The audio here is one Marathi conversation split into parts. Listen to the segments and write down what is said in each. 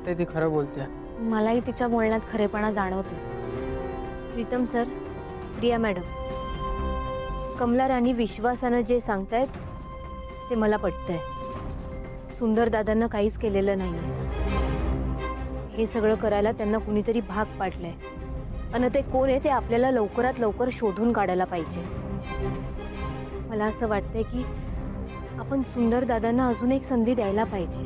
वाटतंय ती खरं बोलते. मलाही तिच्या बोलण्यात खरेपणा जाणवतो. प्रीतम सर, प्रिया मॅडम, कमला राणी विश्वासानं जे सांगतायत ते मला पटतंय. सुंदर दादांना काहीच केलेलं नाहीये. हे सगळं करायला त्यांना कुणीतरी भाग पाडलंय आणि ते कोण आहे ते आपल्याला लवकरात लवकर शोधून काढायला पाहिजे. मला असं वाटतंय की आपण सुंदर दादांना अजून एक संधी द्यायला पाहिजे.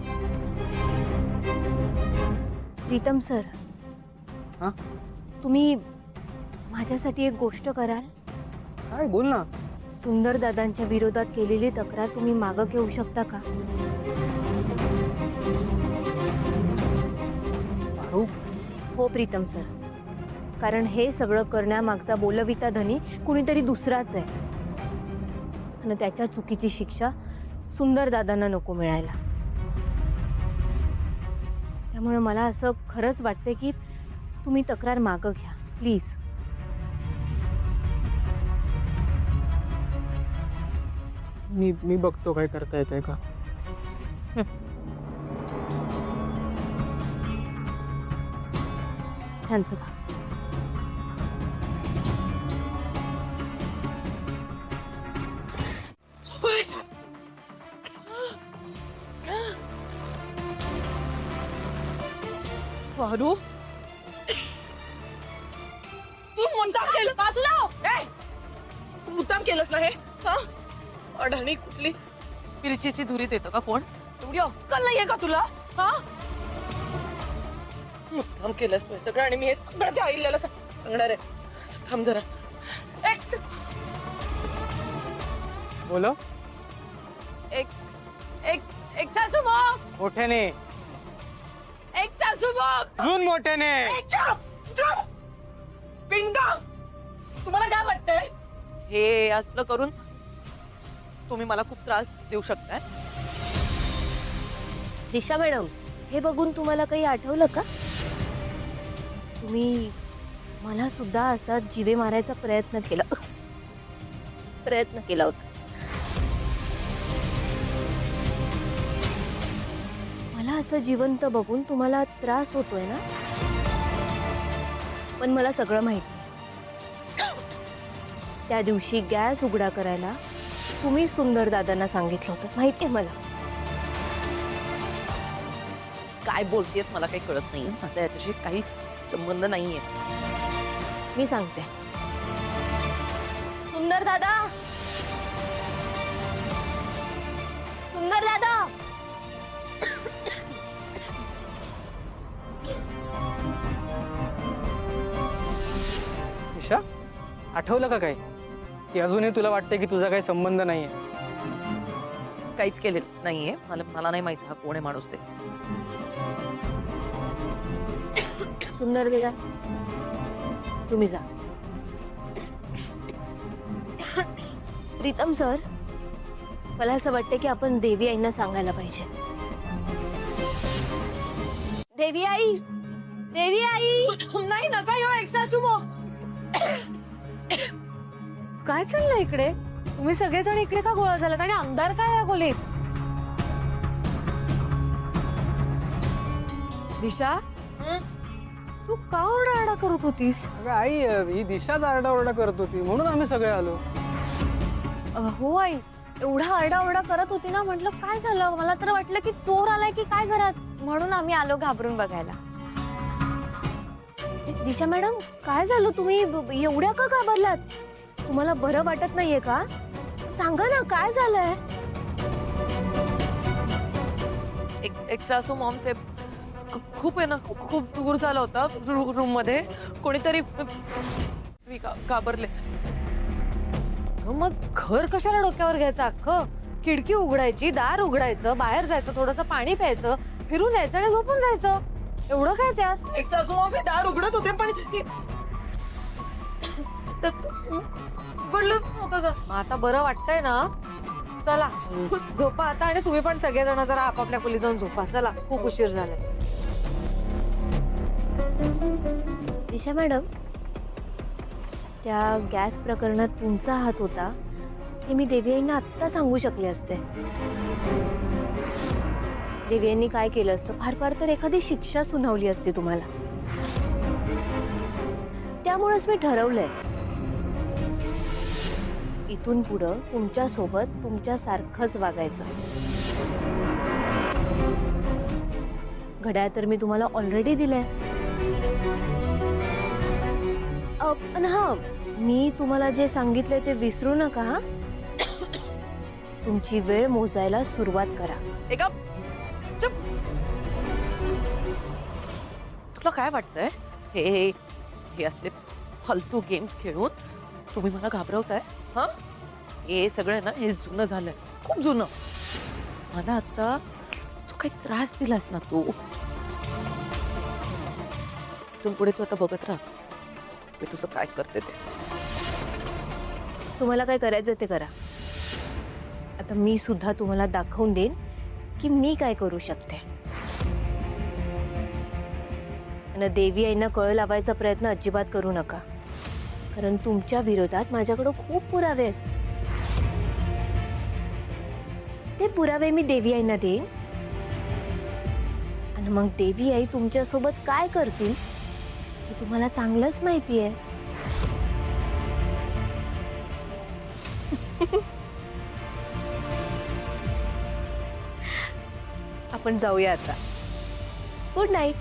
प्रीतम सर, हां तुम्ही माझ्यासाठी एक गोष्ट कराल? काय बोल ना. सुंदर दादांच्या विरोधात केलेली तक्रार तुम्ही मागं घेऊ शकता का? हो हो प्रीतम सर, कारण हे सगळं करण्यामागचा बोलविता धनी कुणीतरी दुसराच आहे आणि त्याच्या चुकीची शिक्षा सुंदर दादांना नको मिळायला. त्यामुळे मला असं खरंच वाटतंय की तुम्ही तक्रार मागं घ्या प्लीज. मी बघतो काय करता येतंय का. शांत व्हा. वारू, तू मुद्दाम केलं. ए, तू मुद्दाम केलंस ना हे? हा, अडाणी कुठली मिरचीची धुरी देतं का कोण? एवढी अक्कल नाहीये का तुला? हा, मुद्दाम केलंस तू हे सगळं आणि मी हे सगळं त्या आईला सांगणार आहे. थांब जरा. बोलो. एक एक एक सासू मॉम, मोठ्याने, एक सासू मॉम. अजून मोठ्याने. पिंगा, तुम्हाला काय वाटतंय? हे असलं करून तुम्ही मला खूप त्रास देऊ शकताय. दिशा मॅडम, हे बघून तुम्हाला काही आठवलं का? तुम्ही मला सुद्धा असा जीवे मारायचा प्रयत्न केला होता. मला असं जिवंत बघून तुम्हाला त्रास होतोय ना? पण मला सगळं माहिती. त्या दिवशी गॅस उघडा करायला तुम्ही सुंदर दादांना सांगितलं होतं, माहितीये मला. काय बोलतेस मला काही कळत नाही. माझा याच्याशी काही संबंध नाहीये. मी सांगते. सुंदर दादा, सुंदर दादा, ईशा, आठवलं का काय की अजूनही तुला वाटतंय की तुझा काही संबंध नाहीये? काहीच केलेलं नाहीये. मला नाही माहित हा कोण आहे माणूस ते. सुंदर दादा, तुम्ही जा. प्रीतम सर, मला असं वाटतं की आपण देवी आईंना सांगायला पाहिजे. देवी आई, देवी आई. नाही नका यो एक सासू मॉम. काय चाललंय इकडे? तुम्ही सगळेजण इकडे का गोळा झालात आणि अंधार काय आहे खोलीत? दिशा, तू का ओरडाआरडा करत होतीस? अगं आई, ही दिशाच आरडाओरडा करत होती म्हणून आम्ही सगळे आलो. हो आई, एवढा आरडाओरडा करत होती ना, म्हटलं काय झालं? मला तर वाटलं की चोर आलाय की काय घरात, म्हणून आम्ही आलो घाबरून बघायला. दिशा मॅडम, काय झालं? तुम्ही एवढ्या का घाबरलात? तुम्हाला बरं वाटत नाहीये का? सांगा ना, काय झालंय? एक सासू मॉम, ते खूप आहे ना, खूप दूर झाला होता रूम मध्ये. कोणीतरी घाबरले. मग घर कशाला डोक्यावर घ्यायचं? अख्खं खिडकी उघडायची, दार उघडायचं, बाहेर जायचं, थोडंसं पाणी प्यायचं, फिरून यायचं आणि झोपून जायचं. एवढं काय त्यात? एक सासू मॉम हे दार उघडत होते पण उघडलंच नव्हतं. मग आता बरं वाटतंय ना? चला झोपा आता, आणि तुम्ही पण सगळेजण जरा आपापल्या खोलीत जाऊन झोपा. चला, खूप उशीर झालाय. दिशा मॅडम, त्या गॅस प्रकरणात तुमचा हात होता हे मी देवी आईंना आत्ता सांगू शकले असते. देवी यांनी काय केलं असतं, फार फार तर एखादी शिक्षा सुनावली असती तुम्हाला. त्यामुळेच मी ठरवलंय, इथून पुढं तुमच्या सोबत तुमच्यासारखंच वागायचं. घड्याळ तर मी तुम्हाला ऑलरेडी दिलंय. पण हा, मी तुम्हाला जे सांगितलंय ते विसरू नका हा. तुमची वेळ मोजायला सुरुवात करा. एका चुप. तुला काय वाटतंय हे हे असले फालतू गेम्स खेळून तुम्ही मला घाबरवताय? हा, हे सगळं ना हे जुनं झालंय, खूप जुनं. मला आता जो काही त्रास दिलास ना तू, इथून पुढे तू आता बघत राहा मी तुझं काय करते ते. तुम्हाला काय करायचं ते करा. आता मी सुद्धा तुम्हाला दाखवून देईन की मी काय करू शकते. आणि देवी आईंना कळ लावायचा प्रयत्न अजिबात करू नका, कारण तुमच्या विरोधात माझ्याकडे खूप पुरावे आहेत. ते पुरावे मी देवी आईंना देईन आणि मग देवी आई तुमच्यासोबत काय करतील हे तुम्हाला चांगलंच माहिती आहे. आपण जाऊया आता. Good night.